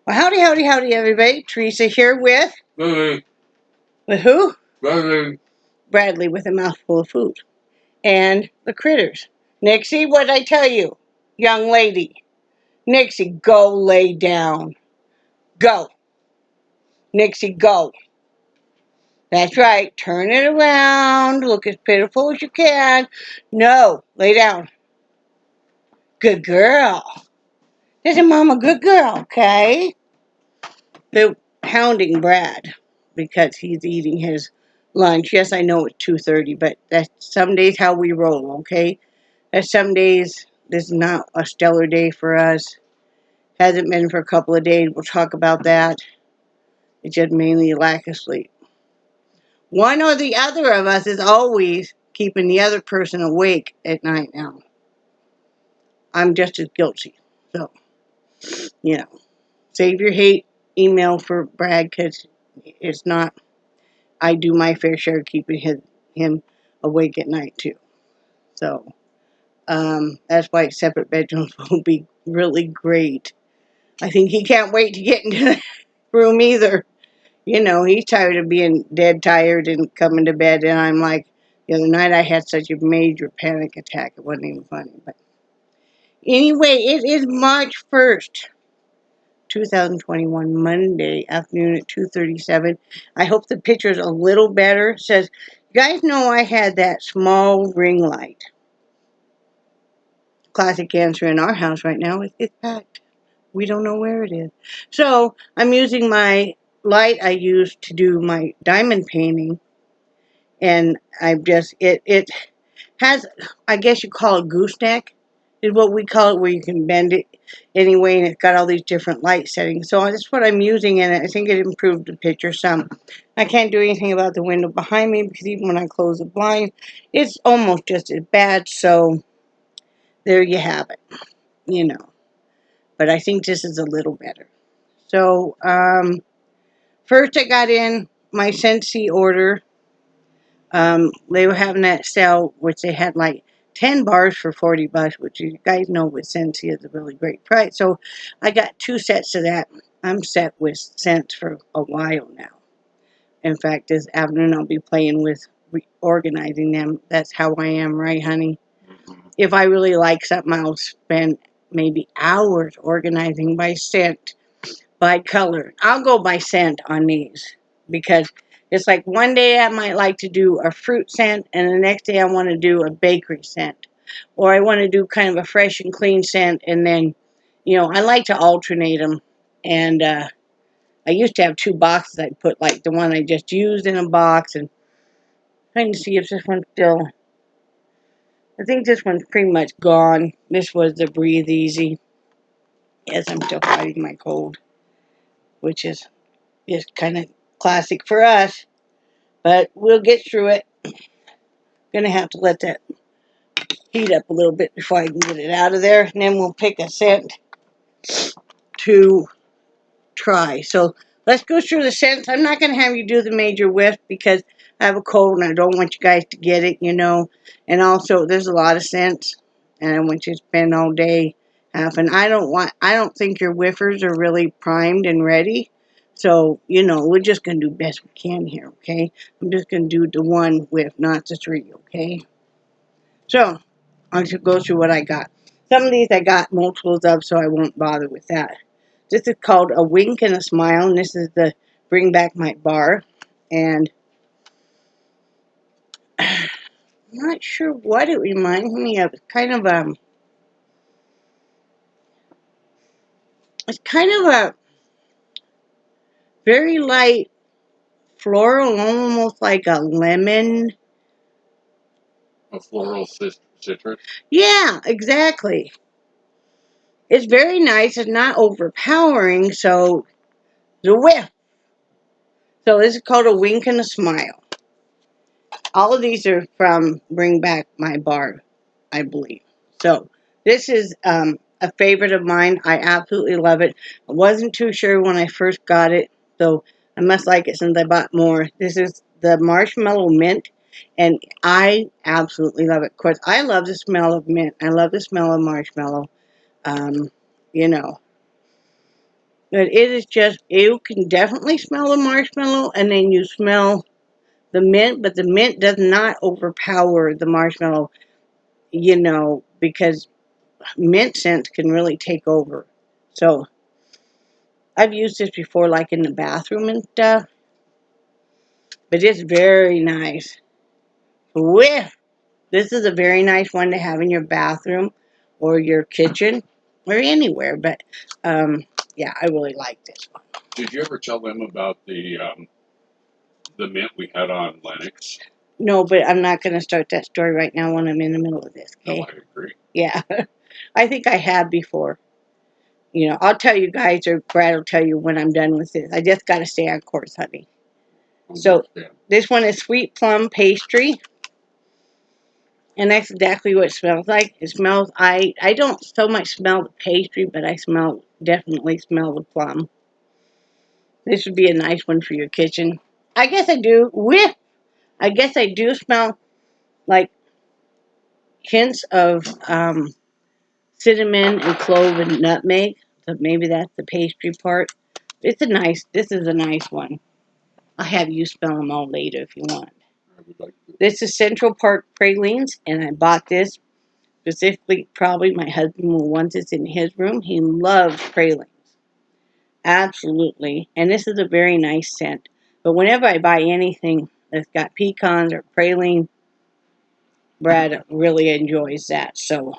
Well, howdy, howdy, howdy, everybody. Teresa here with... Bubbly. With who? Bubbly. Bradley with a mouthful of food. And the critters. Nixie, what'd I tell you? Young lady. Nixie, go lay down. Go. Nixie, go. That's right. Turn it around. Look as pitiful as you can. No. Lay down. Good girl. Isn't Mom a good girl, okay? They're hounding Brad because he's eating his lunch. Yes, I know it's 2:30, but that's some days how we roll, okay? There's some days this is not a stellar day for us. Hasn't been for a couple of days. We'll talk about that. It's just mainly lack of sleep. One or the other of us is always keeping the other person awake at night now. I'm just as guilty. So, save your hate email for Brad because it's not... I do my fair share of keeping him awake at night too. So that's why separate bedrooms will be really great. I think he can't wait to get into the room either. He's tired of being dead tired and coming to bed. And I'm like, the other night I had such a major panic attack. It wasn't even funny. But anyway, it is March 1st. 2021, Monday afternoon at 2:37. I hope the picture's a little better. It says, you guys know I had that small ring light. Classic answer in our house right now is it's packed. We don't know where it is. So I'm using my light I used to do my diamond painting. And it has, I guess you call it gooseneck, is what we call it, where you can bend it anyway, and it's got all these different light settings. So that's what I'm using, and I think it improved the picture some. I can't do anything about the window behind me, because even when I close the blind, it's almost just as bad, so there you have it, But I think this is a little better. So, first I got in my Scentsy order. They were having that sale, which they had like 10 bars for $40, which you guys know with Scentsy is a really great price. So I got 2 sets of that. I'm set with scents for a while now. In fact, this afternoon I'll be playing with reorganizing them. That's how I am, right, honey? If I really like something, I'll spend maybe hours organizing by scent, by color. I'll go by scent on these because it's like one day I might like to do a fruit scent, and the next day I want to do a bakery scent. Or I want to do kind of a fresh and clean scent, and then, I like to alternate them. And I used to have 2 boxes. I'd put like the one I just used in a box, and trying to see if this one's still... I think this one's pretty much gone. This was the Breathe Easy. Yes, I'm still fighting my cold, which is kind of classic for us. But we'll get through it. Gonna have to let that heat up a little bit before I can get it out of there. And then we'll pick a scent to try. So let's go through the scents. I'm not going to have you do the major whiff because I have a cold and I don't want you guys to get it, And also, there's a lot of scents, and I want you to spend all day having... I don't think your whiffers are really primed and ready. So, we're just going to do best we can here, okay? I'm just going to do the 1 whiff, not the 3, okay? So, I'll just go through what I got. Some of these I got multiples of, so I won't bother with that. This is called A Wink and a Smile, and this is the Bring Back My Bar. And I'm not sure what it reminds me of. It's kind of a very light floral, almost like a lemon. A floral citrus? Yeah, exactly. It's very nice. It's not overpowering, so the whiff. So this is called A Wink and a Smile. All of these are from Bring Back My Bar, I believe. So this is a favorite of mine. I absolutely love it. I wasn't too sure when I first got it, so I must like it since I bought more. This is the Marshmallow Mint, and I absolutely love it. Of course, I love the smell of mint. I love the smell of marshmallow. You know, But it is just, you can definitely smell the marshmallow, and then you smell the mint, but the mint does not overpower the marshmallow, because mint scents can really take over. So I've used this before, like in the bathroom and stuff, but it's very nice. Whiff! This is a very nice one to have in your bathroom or your kitchen or anywhere. But yeah, I really like this one. Did you ever tell them about the mint we had on Lennox? No, but I'm not going to start that story right now when I'm in the middle of this. Okay? No, I agree. Yeah, I think I have before. I'll tell you guys, or Brad will tell you when I'm done with this. I just got to stay on course, honey. So this one is Sweet Plum Pastry. And that's exactly what it smells like. It smells, I don't so much smell the pastry, but I definitely smell the plum. This would be a nice one for your kitchen. I guess I do. I guess I do smell like hints of cinnamon and clove and nutmeg. So maybe that's the pastry part. This is a nice one. I'll have you smell them all later if you want. I would like to. This is Central Park Pralines, and I bought this specifically. Probably my husband will want this in his room. He loves pralines. Absolutely. And this is a very nice scent. But whenever I buy anything that's got pecans or praline, Brad really enjoys that. So,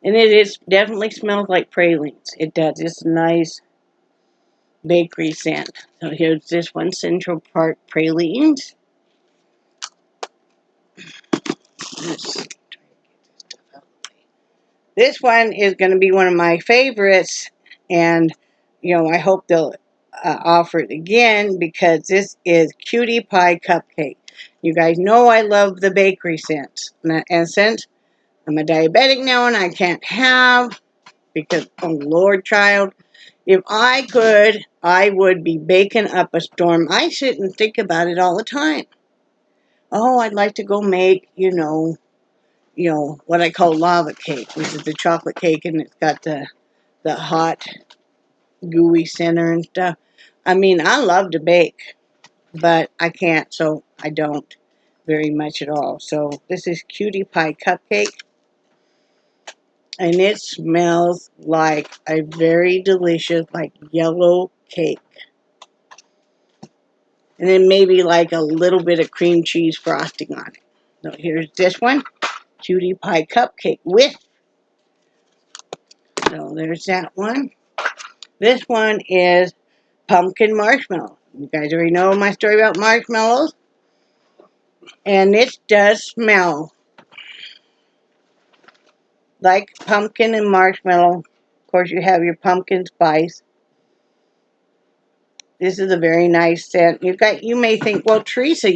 and definitely smells like pralines. It does. It's a nice bakery scent. So here's this one, Central Park Pralines. This one is going to be one of my favorites, and I hope they'll offer it again, because this is Cutie Pie Cupcake. You guys know I love the bakery scents, and since I'm a diabetic now and I can't have, because, oh Lord, child, if I could, I would be baking up a storm. I sit and think about it all the time. Oh, I'd like to go make, what I call lava cake, which is the chocolate cake, and it's got the hot, gooey center and stuff. I mean, I love to bake, but I can't, so I don't very much at all. So this is Cutie Pie Cupcake, and it smells like a very delicious, like yellow cake. And then maybe like a little bit of cream cheese frosting on it. So here's this one, Cutie Pie Cupcake with. So there's that one. This one is Pumpkin Marshmallow. You guys already know my story about marshmallows. And it does smell like pumpkin and marshmallow. Of course, you have your pumpkin spice. This is a very nice scent. You may think, well, Teresa,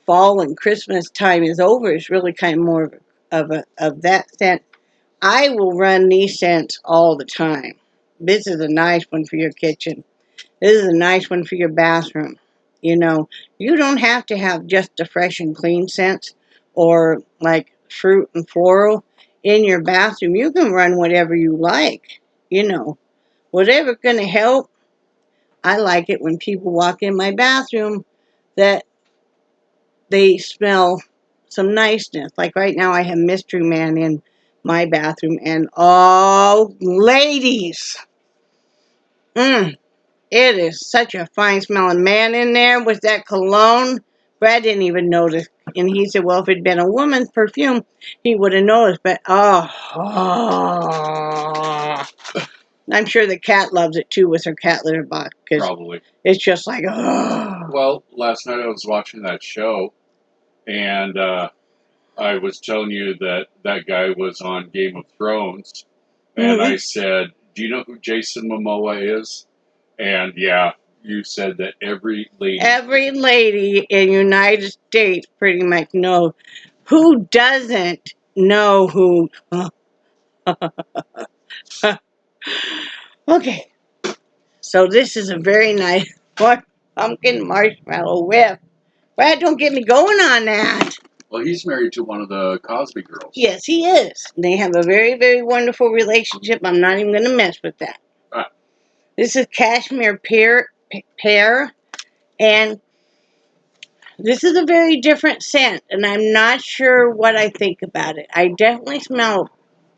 fall and Christmas time is over. It's really kind of more of that scent. I will run these scents all the time. This is a nice one for your kitchen. This is a nice one for your bathroom. You don't have to have just the fresh and clean scents or like fruit and floral in your bathroom. You can run whatever you like. Whatever's going to help. I like it when people walk in my bathroom that they smell some niceness. Like right now I have Mystery Man in my bathroom, and oh, ladies, it is such a fine smelling man in there with that cologne. Brad didn't even notice, and he said, well, if it'd been a woman's perfume, he would have noticed, but I'm sure the cat loves it too with her cat litter box, because Probably. it's just like, oh. Well, last night I was watching that show, and I was telling you that guy was on Game of Thrones, and I said, do you know who Jason Momoa is? And yeah, you said that every lady in United States pretty much knows. Who doesn't know who? Okay, so this is a very nice pumpkin marshmallow whip. Brad, don't get me going on that. Well, he's married to one of the Cosby girls. Yes, he is. They have a very, very wonderful relationship. I'm not even going to mess with that. Ah. This is Cashmere Pear, and this is a very different scent, and I'm not sure what I think about it. I definitely smell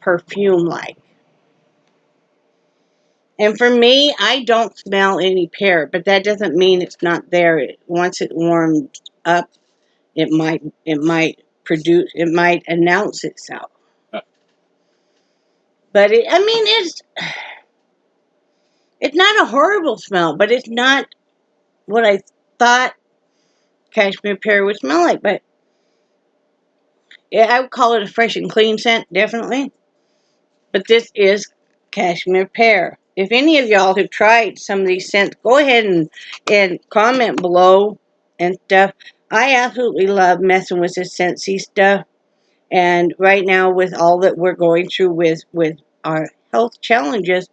perfume-like. And for me, I don't smell any pear, but that doesn't mean it's not there. Once it warms up, it might announce itself. But it's not a horrible smell, but it's not what I thought cashmere pear would smell like. But yeah, I would call it a fresh and clean scent, definitely. But this is cashmere pear. If any of y'all have tried some of these scents, go ahead and comment below and stuff. I absolutely love messing with this Scentsy stuff. And right now, with all that we're going through with our health challenges,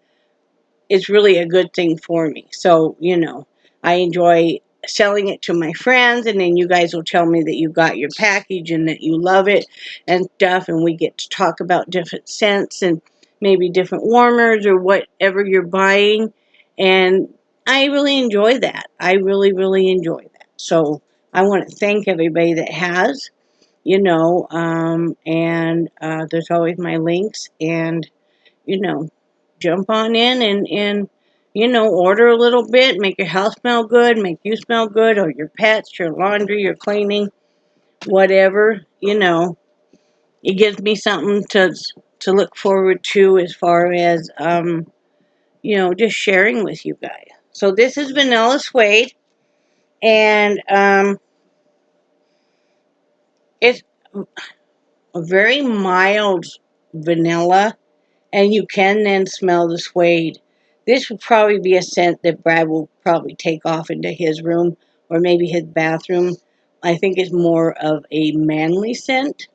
it's really a good thing for me. So, I enjoy selling it to my friends, and then you guys will tell me that you got your package and that you love it and stuff, and we get to talk about different scents and maybe different warmers or whatever you're buying, and I really enjoy that. I really, really enjoy that. So I want to thank everybody that has, and there's always my links, and, jump on in and order a little bit, make your house smell good, make you smell good, or your pets, your laundry, your cleaning, whatever, it gives me something to look forward to as far as, just sharing with you guys. So this is Vanilla Suede, and it's a very mild vanilla, and you can then smell the suede. This would probably be a scent that Brad will probably take off into his room or maybe his bathroom. I think it's more of a manly scent.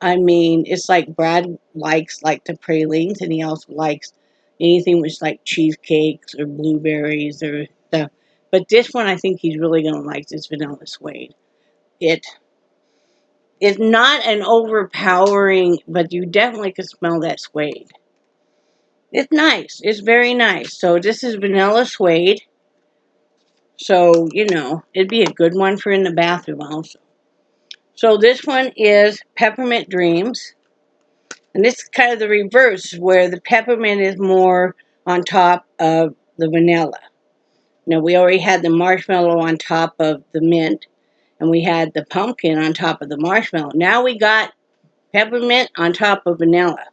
I mean, it's like Brad likes like the pralines, and he also likes anything with like cheesecakes or blueberries or stuff. But this one, I think he's really going to like this vanilla suede. It is not an overpowering, but you definitely can smell that suede. It's nice. It's very nice. So this is vanilla suede. So, it'd be a good one for in the bathroom also. So this one is Peppermint Dreams. And this is kind of the reverse, where the peppermint is more on top of the vanilla. Now, we already had the marshmallow on top of the mint, and we had the pumpkin on top of the marshmallow. Now we got peppermint on top of vanilla.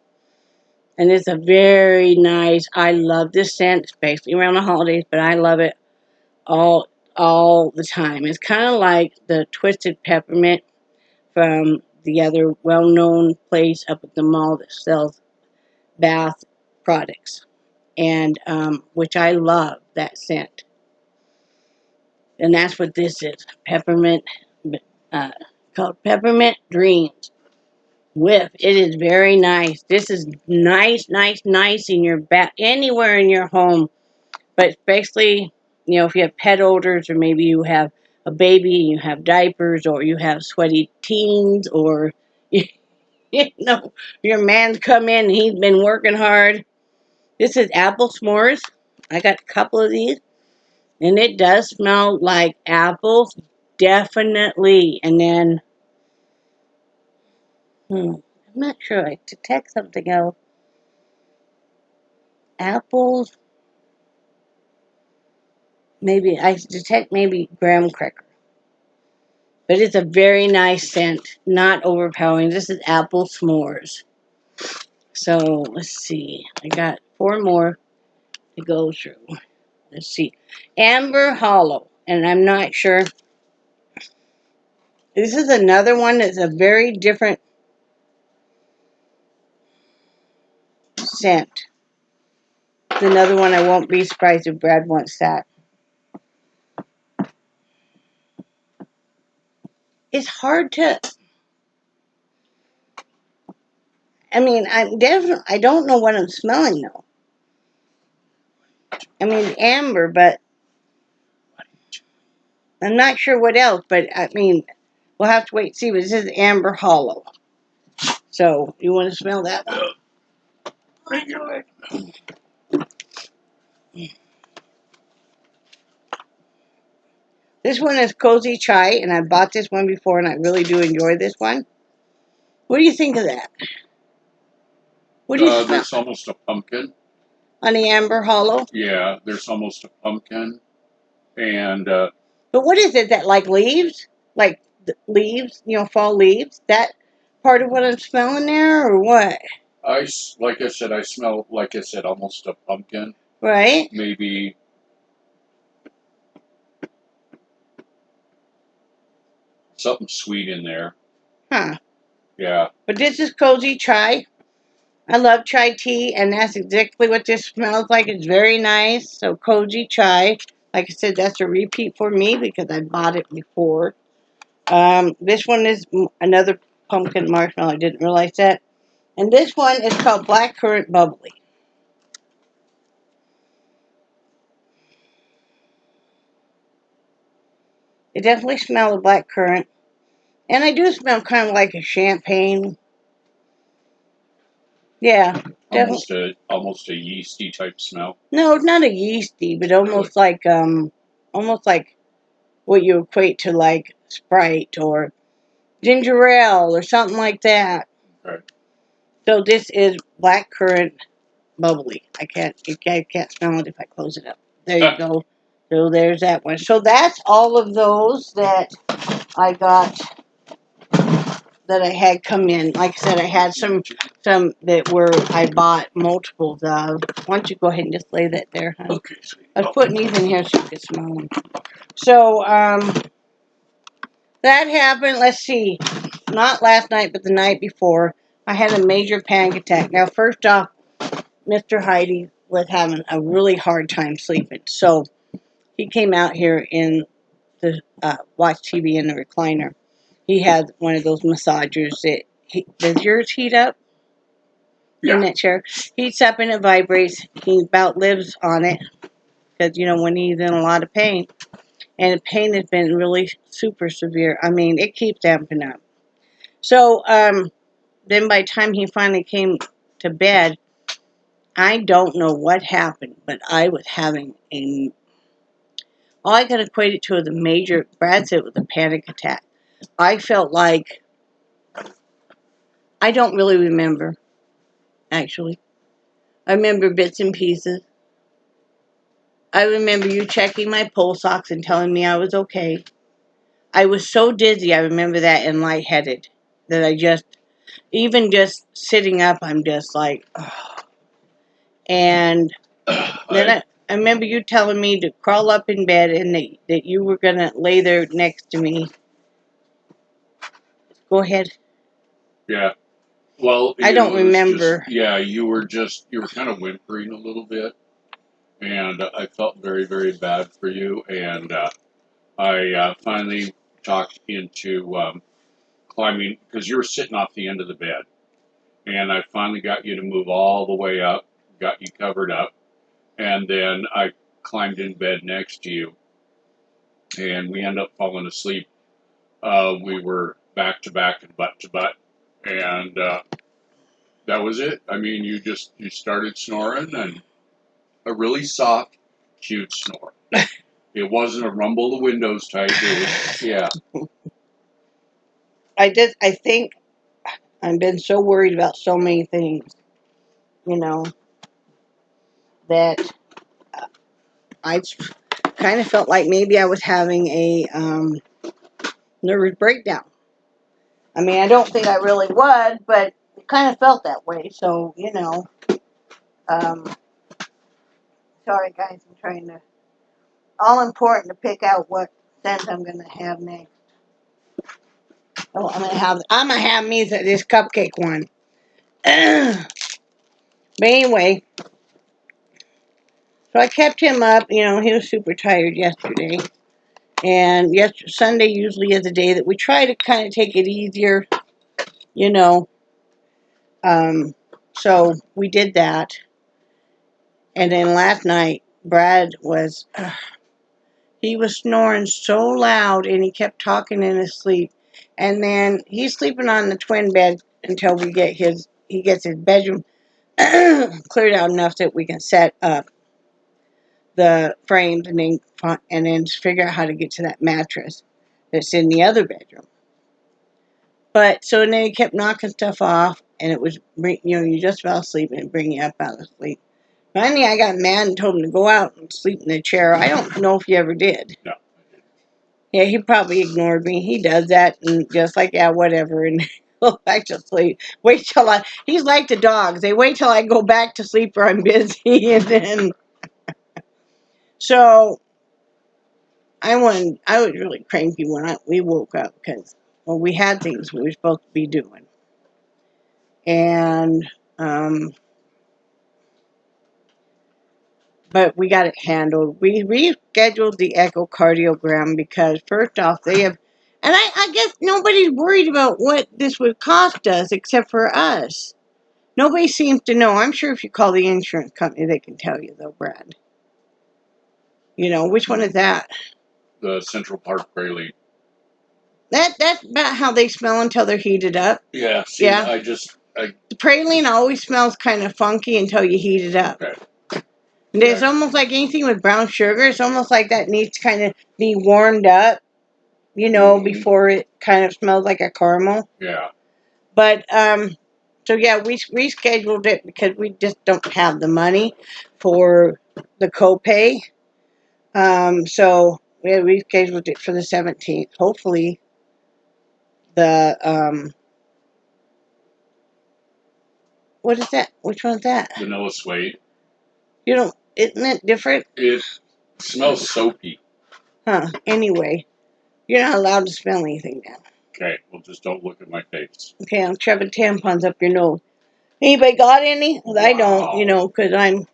And it's a very nice, I love this scent, especially around the holidays, but I love it all the time. It's kind of like the Twisted Peppermint from the other well-known place up at the mall that sells bath products, and which I love that scent. And that's what this is, peppermint, called Peppermint Dreams. Whiff. It is very nice. This is nice, nice, nice in your anywhere in your home, but especially, if you have pet odors, or maybe you have a baby and you have diapers, or you have sweaty teens, or your man's come in and he's been working hard. This is apple s'mores. I got a couple of these, and it does smell like apples, definitely. And then, I'm not sure. I detect something else. Apples. Maybe I detect graham cracker. But it's a very nice scent, not overpowering. This is apple s'mores. So let's see. I got 4 more to go through. Let's see. Amber Hollow. And I'm not sure. This is another one that's a very different scent. It's another one I won't be surprised if Brad wants that. It's hard to... I don't know what I'm smelling, though. Amber, but I'm not sure what else. But, We'll have to wait and see, but this is Amber Hollow. So, you want to smell that one? Regular. This one is Cozy Chai, and I bought this one before, and I really do enjoy this one. What do you think of that? What do you smell? There's almost a pumpkin. On the Amber Hollow? Yeah, there's almost a pumpkin. And but what is it that, like leaves? Like leaves, fall leaves? That part of what I'm smelling there, or what? like I said, I smell, almost a pumpkin. Right? Maybe something sweet in there. Huh. Yeah. But this is Cozy Chai. I love chai tea, and that's exactly what this smells like. It's very nice. So Cozy Chai. Like I said, that's a repeat for me because I bought it before. This one is another pumpkin marshmallow. I didn't realize that. And this one is called Black Currant Bubbly. It definitely smells of black currant. And I do smell kind of like a champagne. Yeah. Almost a yeasty type smell. No, not a yeasty, but almost Really? like what you equate to like Sprite or ginger ale or something like that. Okay. So this is black currant bubbly. I can't smell it if I close it up. There you go. So there's that one. So that's all of those that I got that I had come in. Like I said, I had some that were I bought multiples of. Why don't you go ahead and just lay that there, honey? Okay, sweetie. I was putting these in here so you could smell them. So that happened. Let's see, not last night, but the night before, I had a major panic attack. Now, first off, Mr. Heidi was having a really hard time sleeping, so he came out here in the watch TV in the recliner. He had one of those massagers that does yours heat up in that chair? Heats up and it vibrates. He about lives on it because when he's in a lot of pain, and the pain has been really super severe. I mean, it keeps amping up. So then by the time he finally came to bed, I don't know what happened, but I was having all I could equate it to was a major, Brad said it was a panic attack. I felt like, I don't really remember, actually. I remember bits and pieces. I remember you checking my pulse ox and telling me I was okay. I was so dizzy, I remember that, and lightheaded, that even just sitting up, I'm just like, oh. And then I remember you telling me to crawl up in bed and that you were going to lay there next to me. Go ahead. Yeah. Well, I don't remember. You were kind of whimpering a little bit, and I felt very, very bad for you. And I finally talked into climbing because you were sitting off the end of the bed, and I finally got you to move all the way up, got you covered up, and then I climbed in bed next to you, and we ended up falling asleep. We were back to back and butt to butt, and that was it. I mean, you started snoring, and a really soft, cute snore. It wasn't a rumble the windows type. It was, yeah. I think I've been so worried about so many things, that I kind of felt like maybe I was having a nervous breakdown. I mean, I don't think I really was, but it kind of felt that way. So, sorry guys, I'm trying to, all important to pick out what scent I'm going to have next. Oh, I'm gonna have me this cupcake one. But anyway, so I kept him up. He was super tired yesterday, and Sunday usually is a day that we try to kind of take it easier. You know, so we did that, and then last night Brad was he was snoring so loud, and he kept talking in his sleep. And then he's sleeping on the twin bed until he gets his bedroom cleared out enough that we can set up the frames and then figure out how to get to that mattress that's in the other bedroom. But so then he kept knocking stuff off, and it was, you just fell asleep and it bring you up out of sleep. Finally, I got mad and told him to go out and sleep in the chair. I don't know if you ever did. No. Yeah, he probably ignored me. He does that and just like, yeah, whatever, and go back to sleep. He's like the dogs. They wait till I go back to sleep or I'm busy, and then, so I was really cranky when we woke up because, well, we had things we were supposed to be doing. And, but we got it handled. We rescheduled the echocardiogram because, first off, they have, and I guess nobody's worried about what this would cost us except for us. Nobody seems to know. I'm sure if you call the insurance company, they can tell you, though, Brad. You know, which one is that? The Central Park Praline. That's about how they smell until they're heated up. Yeah. See, Yeah. The praline always smells kind of funky until you heat it up. Okay. And it's almost like anything with brown sugar. It's almost like that needs to kind of be warmed up, before it kind of smells like a caramel. Yeah. But, so yeah, we rescheduled it because we just don't have the money for the copay. So we rescheduled it for the 17th. Hopefully the, what is that? Which one's that? Vanilla Suede. Isn't it different? It smells soapy. Huh. Anyway, you're not allowed to smell anything now. Okay, well, just don't look at my face. Okay, I'm shoving tampons up your nose. Anybody got any? Wow. I don't, because I'm,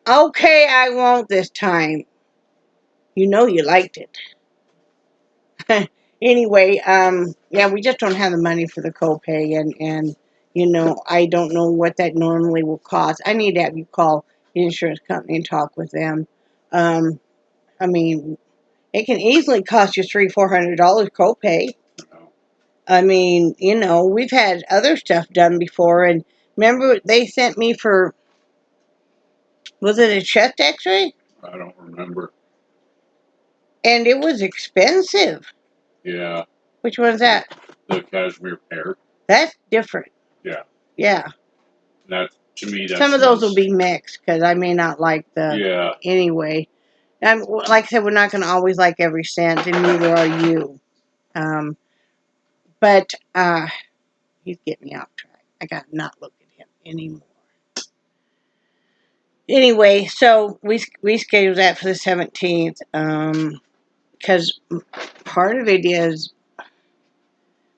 Okay, I won't this time. You liked it. Anyway, yeah, we just don't have the money for the copay, and I don't know what that normally will cost. I need to have you call the insurance company and talk with them. I mean, it can easily cost you $300-400 copay. I mean, we've had other stuff done before, and remember they sent me for, was it a chest x-ray? I don't remember. And it was expensive. Yeah. Which one's that? The Cashmere Pear. That's different. Yeah. Yeah. To me, some of those will be mixed, because I may not like the... Yeah. Anyway. Like I said, we're not going to always like every scent, and neither are you. But, he's getting me off track. I got to not look at him anymore. Anyway, so we scheduled that for the 17th, because part of it is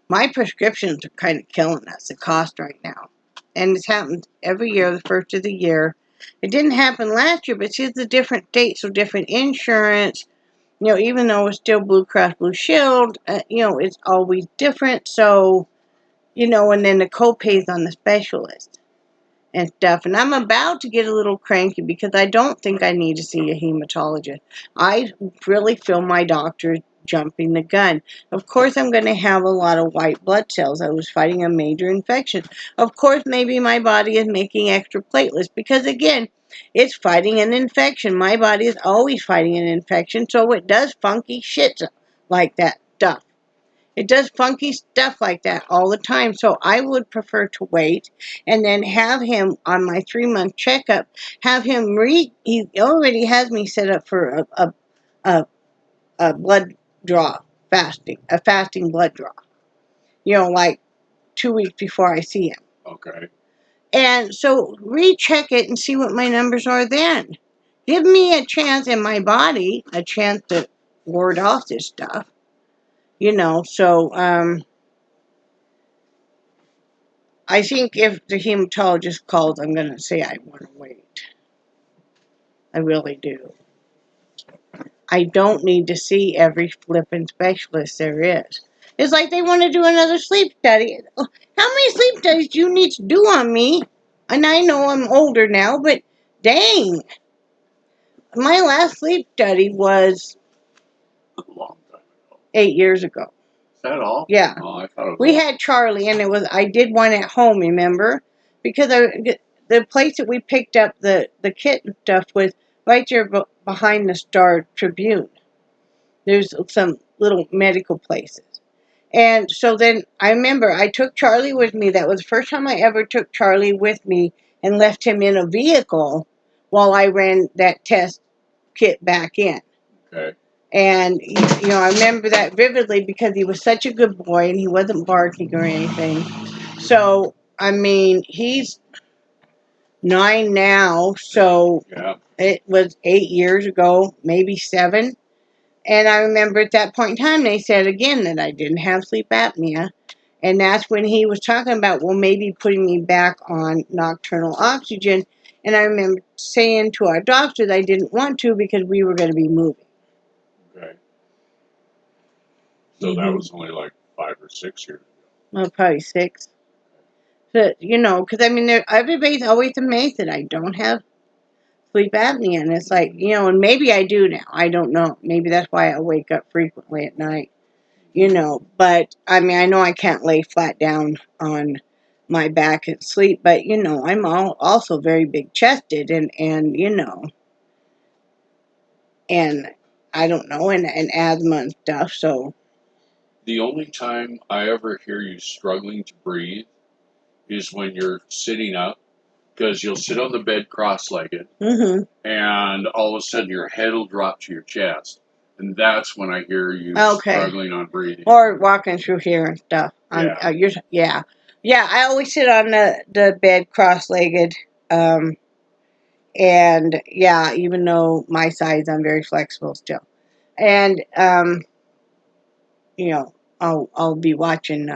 my prescriptions are kind of killing us, the cost right now. And it's happened every year, the first of the year. It didn't happen last year, but it's a different date, so different insurance. Even though it's still Blue Cross Blue Shield, it's always different. So, and then the copay's on the specialist and stuff. And I'm about to get a little cranky because I don't think I need to see a hematologist. I really feel my doctor jumping the gun. Of course, I'm going to have a lot of white blood cells. I was fighting a major infection. Of course, maybe my body is making extra platelets because, again, it's fighting an infection. My body is always fighting an infection, so it does funky shit like that stuff. It does funky stuff like that all the time. So I would prefer to wait and then have him on my 3-month checkup, have him he already has me set up for a blood draw, a fasting blood draw. Like 2 weeks before I see him. Okay. And so recheck it and see what my numbers are then. Give me a chance in my body, a chance to ward off this stuff. So, I think if the hematologist calls, I'm going to say I want to wait. I really do. I don't need to see every flippin' specialist there is. It's like they want to do another sleep study. How many sleep studies do you need to do on me? And I know I'm older now, but dang. My last sleep study was a long time ago. 8 years ago. that all? Yeah. Oh, I thought it was We all. had Charlie, and I did one at home, remember? Because the place that we picked up the kitten stuff was right there behind the Star Tribune. There's some little medical places. And so then I remember I took Charlie with me. That was the first time I ever took Charlie with me and left him in a vehicle while I ran that test kit back in. Okay. And, I remember that vividly because he was such a good boy and he wasn't barking or anything. So, I mean, he's 9 now, so Yeah. it was 8 years ago, maybe 7. And I remember at that point in time, they said again that I didn't have sleep apnea. And that's when he was talking about, well, maybe putting me back on nocturnal oxygen. And I remember saying to our doctor that I didn't want to because we were going to be moving. Okay. So that was only like 5 or 6 years ago. Well, probably 6. But, because I mean, everybody's always amazed that I don't have sleep apnea. And it's like, and maybe I do now. I don't know. Maybe that's why I wake up frequently at night. But I mean, I know I can't lay flat down on my back and sleep, but I'm also very big chested and and I don't know, and asthma and stuff. So The only time I ever hear you struggling to breathe is when you're sitting up, because you'll sit on the bed cross-legged, and all of a sudden your head will drop to your chest, and that's when I hear you struggling on breathing. Or walking through here and stuff. Yeah. I always sit on the bed cross-legged, and yeah, even though my size, I'm very flexible still, and I'll be watching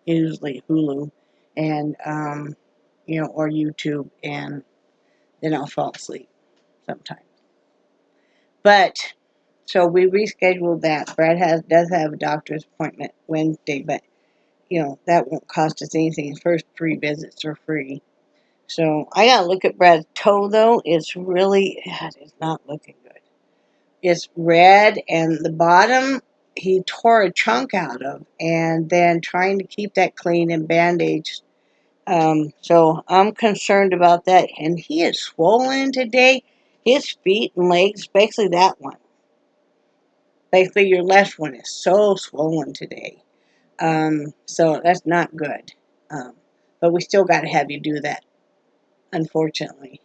usually Hulu, and or YouTube, and then I'll fall asleep sometimes. But so we rescheduled that. Brad does have a doctor's appointment Wednesday, but that won't cost us anything. His first 3 visits are free. So I gotta look at Brad's toe though. It's not looking good. It's red, and the bottom he tore a chunk out of, and then trying to keep that clean and bandaged. So I'm concerned about that. And he is swollen today. His feet and legs, especially that one. Basically, your left one is so swollen today. So that's not good. But we still got to have you do that, unfortunately.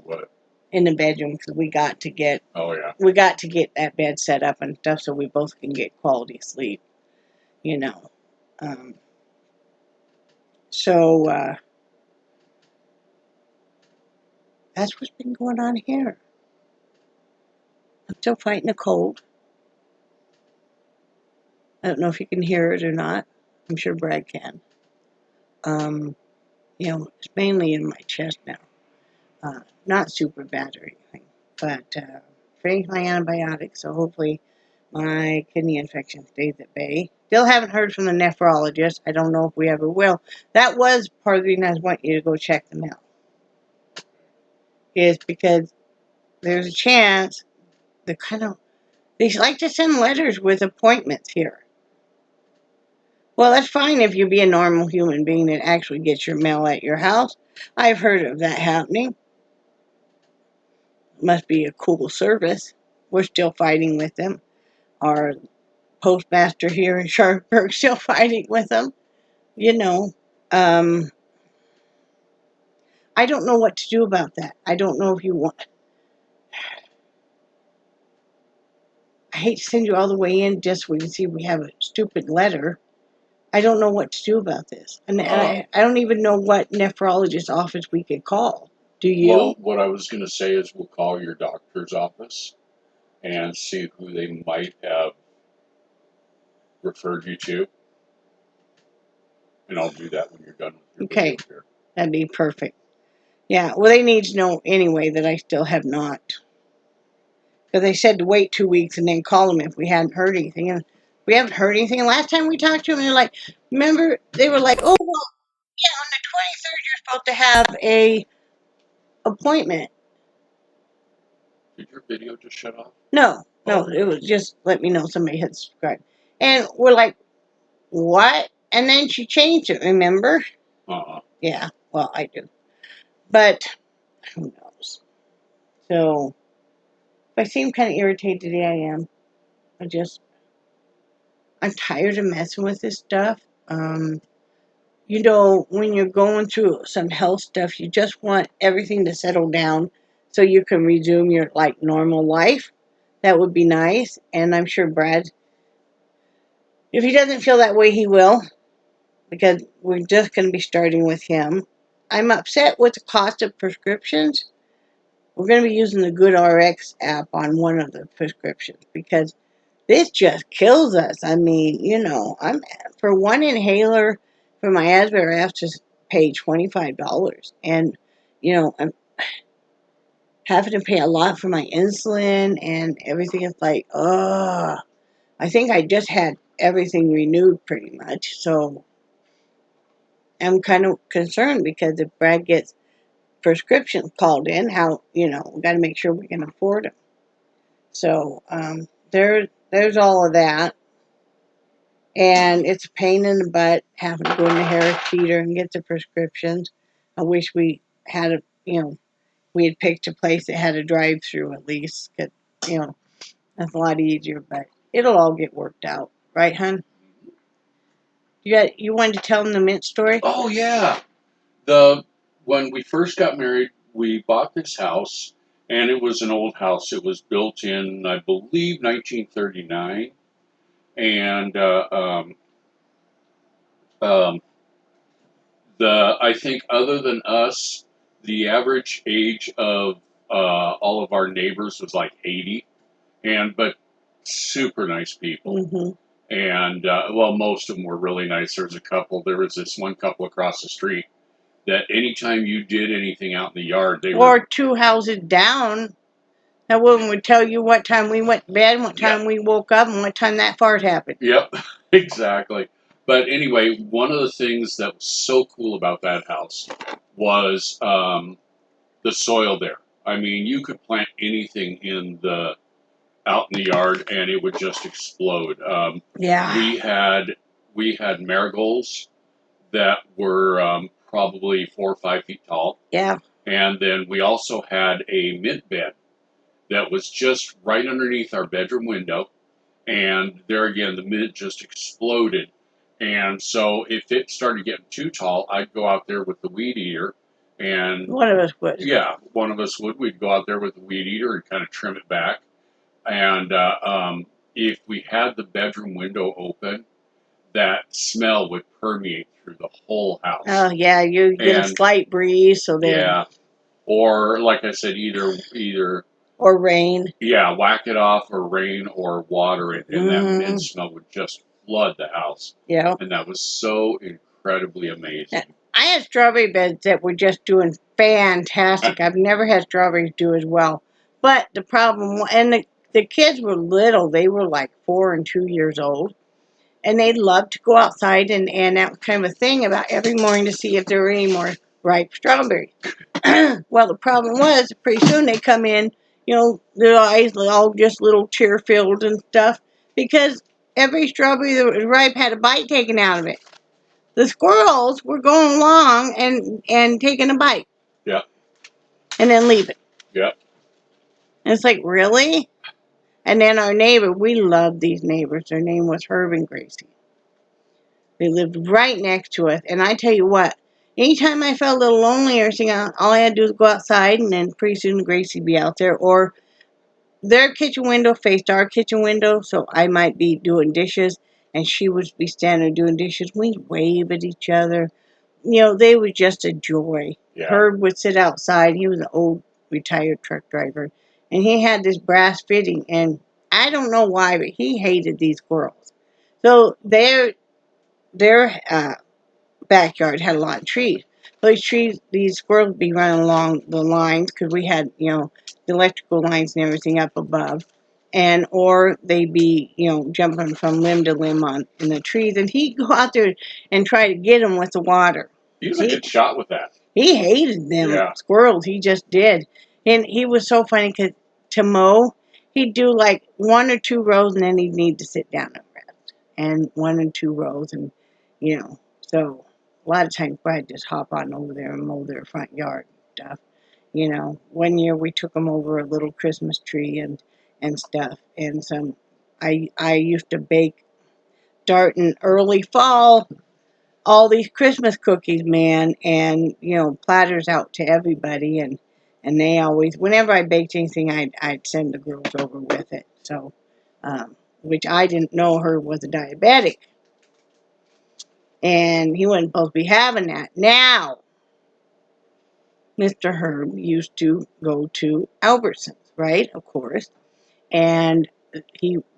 What? In the bedroom, because we got to get that bed set up and stuff so we both can get quality sleep. So that's what's been going on here. I'm still fighting a cold. I don't know if you can hear it or not. I'm sure Brad can. It's mainly in my chest now. Not super bad or anything, but finished my antibiotics, so hopefully my kidney infection stays at bay. Still haven't heard from the nephrologist. I don't know if we ever will. That was part of the reason I want you to go check them out. Is because there's a chance they like to send letters with appointments here. Well, that's fine if you be a normal human being that actually gets your mail at your house. I've heard of that happening. Must be a cool service. We're still fighting with them. Our postmaster here in Sharpsburg still fighting with them. I don't know what to do about that. I don't know if you want. I hate to send you all the way in just so we can see we have a stupid letter. I don't know what to do about this. And I don't even know what nephrologist office we could call. Do you? Well, what I was going to say is we'll call your doctor's office and see who they might have referred you to. And I'll do that when you're done with your video here. That'd be perfect. Yeah, well, they need to know anyway that I still have not. Because they said to wait 2 weeks and then call them if we hadn't heard anything. And we haven't heard anything. And last time we talked to them, they're like, remember, they were like, oh, well, yeah, on the 23rd, you're supposed to have a appointment. Did your video just shut off? No, it was just let me know somebody had subscribed. And we're like, what? And then she changed it, remember? Yeah, well, I do. But who knows? So, if I seem kind of irritated today, I am. I'm tired of messing with this stuff. You know, when you're going through some health stuff, you just want everything to settle down so you can resume your, like, normal life. That would be nice. And I'm sure Brad, if he doesn't feel that way, he will. Because we're just going to be starting with him. I'm upset with the cost of prescriptions. We're going to be using the GoodRx app on one of the prescriptions because this just kills us. I mean, you know, I'm for one inhaler for my asthma, I have to pay $25, and you know, I'm having to pay a lot for my insulin and everything. Is like, I think I just had everything renewed pretty much, so I'm kind of concerned because if Brad gets prescriptions called in, how, you know, we got to make sure we can afford them. So there's all of that. And it's a pain in the butt having to go into Harris Teeter and get the prescriptions. I wish we had we had picked a place that had a drive-through at least. You know, that's a lot easier, but it'll all get worked out. Right, hon? You wanted to tell them the mint story? Oh, yeah. When we first got married, we bought this house, and it was an old house. It was built in, I believe, 1939. And I think other than us, the average age of all of our neighbors was like 80, but super nice people. Mm-hmm. And well, most of them were really nice. There was this one couple across the street that anytime you did anything out in the yard, they were. Or two houses down, that woman would tell you what time we went to bed, what time we woke up, and what time that fart happened. Yep, exactly. But anyway, one of the things that was so cool about that house was the soil there. I mean, you could plant anything out in the yard, and it would just explode. Yeah. We had marigolds that were probably 4 or 5 feet tall. Yeah. And then we also had a mint bed that was just right underneath our bedroom window. And there again, the mint just exploded. And so if it started getting too tall, I'd go out there with the weed eater. And one of us would. Yeah, one of us would. We'd go out there with the weed eater and kind of trim it back. And if we had the bedroom window open, that smell would permeate through the whole house. Oh, yeah, you get a slight breeze, so then. Yeah. Or, like I said, either. Or rain. Yeah, whack it off, or rain, or water it, and that mint smell would just flood the house. Yeah. And that was so incredibly amazing. I had strawberry beds that were just doing fantastic. I've never had strawberries do as well. But the problem, and the kids were little. They were like 4 and 2 years old. And they loved to go outside, and that was kind of a thing about every morning to see if there were any more ripe strawberries. Well, the problem was, pretty soon they come in, you know, their eyes all just little tear-filled and stuff, because every strawberry that was ripe had a bite taken out of it. The squirrels were going along and taking a bite. Yeah. And then leaving. Yeah. And it's like, really? And then our neighbor, we loved these neighbors. Their name was Herb and Gracie. They lived right next to us. And I tell you what, anytime I felt a little lonely or something, all I had to do was go outside, and then pretty soon Gracie would be out there. Or their kitchen window faced our kitchen window, so I might be doing dishes, and she would be standing there doing dishes. We'd wave at each other. You know, they were just a joy. Yeah. Herb would sit outside. He was an old retired truck driver. And he had this brass fitting, and I don't know why, but he hated these squirrels. So their backyard had a lot of trees. These squirrels would be running along the lines because we had, you know, the electrical lines and everything up above, or they'd be, you know, jumping from limb to limb in the trees, and he'd go out there and try to get them with the water. He was a good shot with that. He hated them squirrels. He just did, and he was so funny because to mow, he'd do like 1 or 2 rows, and then he'd need to sit down and rest. and 1 and 2 rows, and so a lot of times Brad just hop on over there and mow their front yard and stuff. One year we took them over a little Christmas tree and stuff, and some. I used to bake, starting early fall, all these Christmas cookies, man, and platters out to everybody, and they always, whenever I baked anything, I'd send the girls over with it. So, which I didn't know her was a diabetic, and he wasn't supposed to be having that. Now, Mr. Herb used to go to Albertsons, right? Of course, and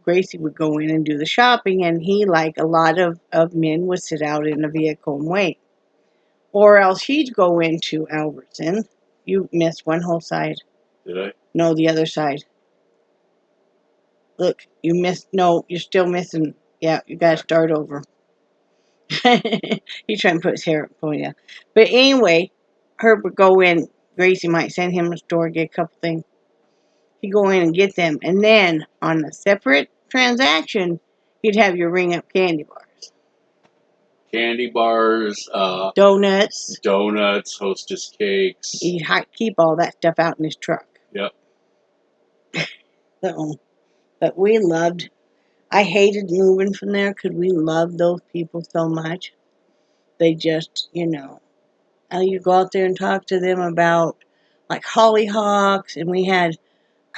Gracie would go in and do the shopping, and he, like a lot of men, would sit out in the vehicle and wait. Or else he'd go into Albertson. You missed one whole side. Did I? No, the other side. Look, you missed. No, you're still missing. Yeah, you gotta start over. He's trying to put his hair up for you. But anyway, Herb would go in. Gracie might send him to the store, get a couple things. He'd go in and get them. And then, on a separate transaction, he'd have your ring up candy bars. Candy bars, Donuts, Hostess cakes. He'd keep all that stuff out in his truck. Yep. But we loved, I hated moving from there because we loved those people so much. They just, you go out there and talk to them about like hollyhocks, and we had,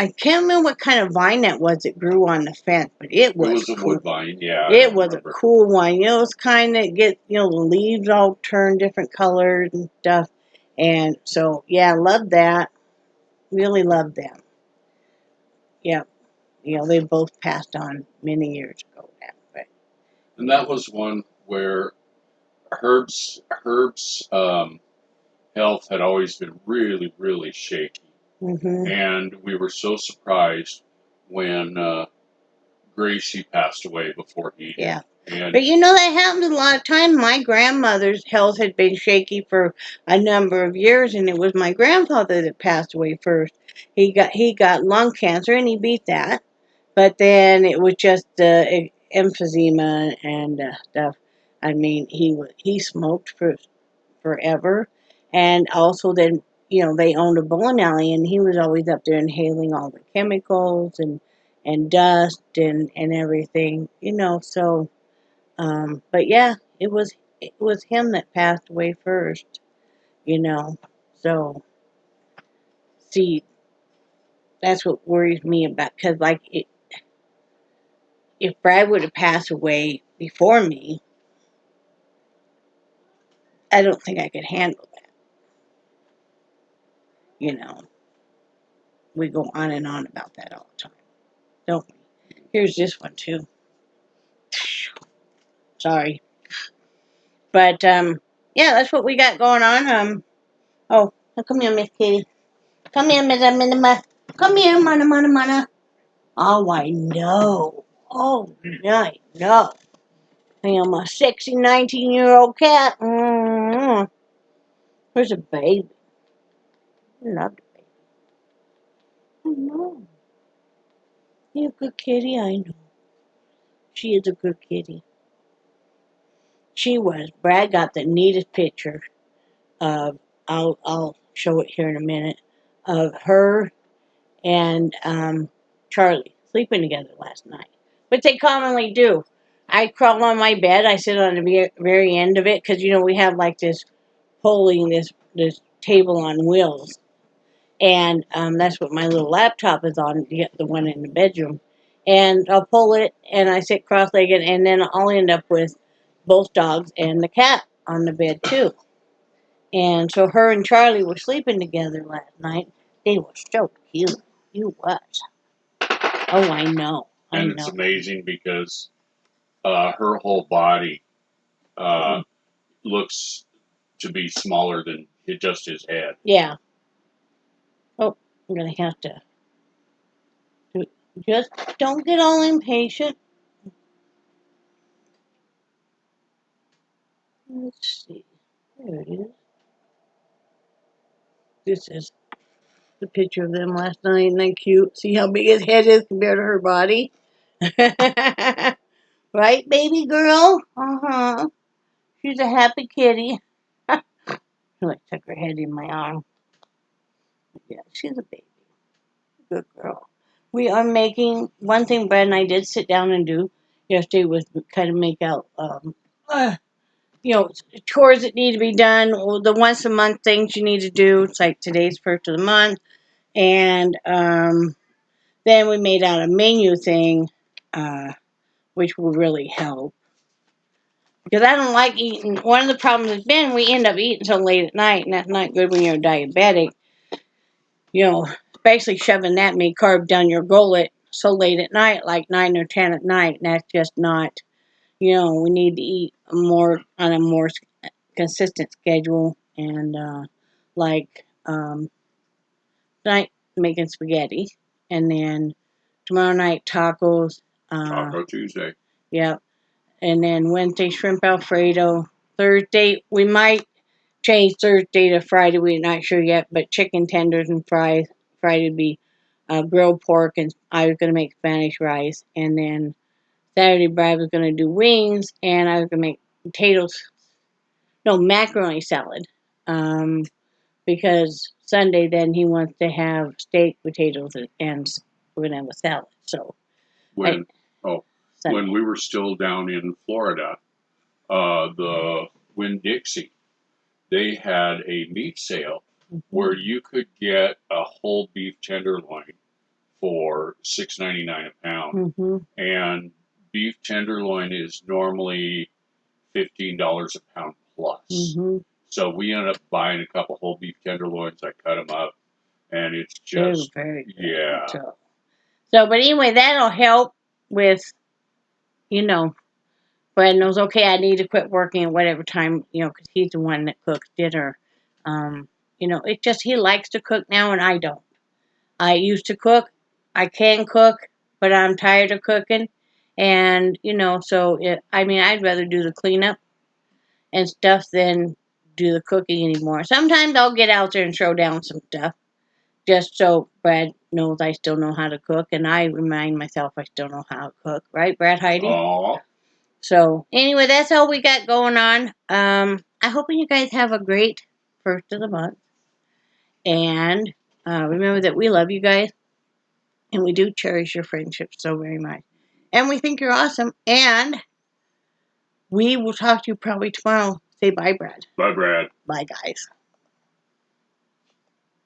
I can't remember what kind of vine that was that grew on the fence, but it was a cool. Wood vine, yeah. It was a cool one. It was kind of the leaves all turn different colors and stuff. And so, yeah, loved that. Really loved them. Yeah. They both passed on many years ago now. And that was one where Herb's health had always been really, really shaky. Mm-hmm. And we were so surprised when Gracie passed away before he did. Yeah. And but that happens a lot of times. My grandmother's health had been shaky for a number of years, and it was my grandfather that passed away first. He got lung cancer, and he beat that. But then it was just emphysema and stuff. I mean, he smoked for forever, and also then they owned a bowling alley, and he was always up there inhaling all the chemicals and dust and everything. So. But yeah, it was him that passed away first. So see, that's what worries me about, because if Brad would have passed away before me, I don't think I could handle that. We go on and on about that all the time, don't we? Here's this one too. Sorry. But yeah, that's what we got going on. Oh, come here, Miss Kitty. Come here, Miss Minima. Come here, mana. Oh, I know. Oh, I know. I am a sexy 19-year-old cat. Mm-hmm. Where's a baby? I love the baby. I know. You're a good kitty, I know. She is a good kitty. She was. Brad got the neatest picture of, I'll show it here in a minute, of her and Charlie sleeping together last night. Which they commonly do. I crawl on my bed. I sit on the very end of it because, we have like this holding this table on wheels. And that's what my little laptop is on, the one in the bedroom. And I'll pull it, and I sit cross-legged, and then I'll end up with both dogs and the cat on the bed, too. And so her and Charlie were sleeping together last night. They were so cute. You was. Oh, I know. And it's amazing because her whole body looks to be smaller than just his head. Yeah. Oh, I'm going to have to. Just don't get all impatient. Let's see. There it is. This is the picture of them last night. Isn't that cute? See how big his head is compared to her body? But Right, baby girl? Uh-huh. She's a happy kitty. She like took her head in my arm. Yeah, she's a baby. Good girl. We are making one thing Brad and I did sit down and do yesterday was kind of make out chores that need to be done, or the once a month things you need to do. It's like today's first of the month. And then we made out a menu thing, which will really help. Because I don't like eating. One of the problems has been we end up eating so late at night, and that's not good when you're diabetic. Especially shoving that many carbs down your gullet so late at night, like 9 or 10 at night, and that's just not, we need to eat on a more consistent schedule, and like tonight making spaghetti, and then tomorrow night tacos. Taco Tuesday. Yep. And then Wednesday shrimp Alfredo. Thursday we might change Thursday to Friday. We're not sure yet, but chicken tenders and fries. Friday would be grilled pork, and I was going to make Spanish rice. And then Saturday, Brad was going to do wings, and I was going to make macaroni salad. Because Sunday, then he wants to have steak, potatoes, and we're going to have a salad. So when we were still down in Florida, the Winn-Dixie, they had a meat sale where you could get a whole beef tenderloin for $6.99 a pound, and beef tenderloin is normally $15 a pound plus. So we ended up buying a couple whole beef tenderloins. I cut them up, and it's just very good. Yeah. But anyway, that'll help with, Brad knows, okay, I need to quit working at whatever time, because he's the one that cooks dinner. It's just he likes to cook now, and I don't. I used to cook. I can cook, but I'm tired of cooking. And, I'd rather do the cleanup and stuff than do the cooking anymore. Sometimes I'll get out there and throw down some stuff just so Brad knows I still know how to cook, and I remind myself I still know how to cook. Right, Brad, Heidi? Aww. So, anyway, that's all we got going on. I hope you guys have a great first of the month. And remember that we love you guys. And we do cherish your friendship so very much. And we think you're awesome. And we will talk to you probably tomorrow. Say bye, Brad. Bye, Brad. Bye, guys.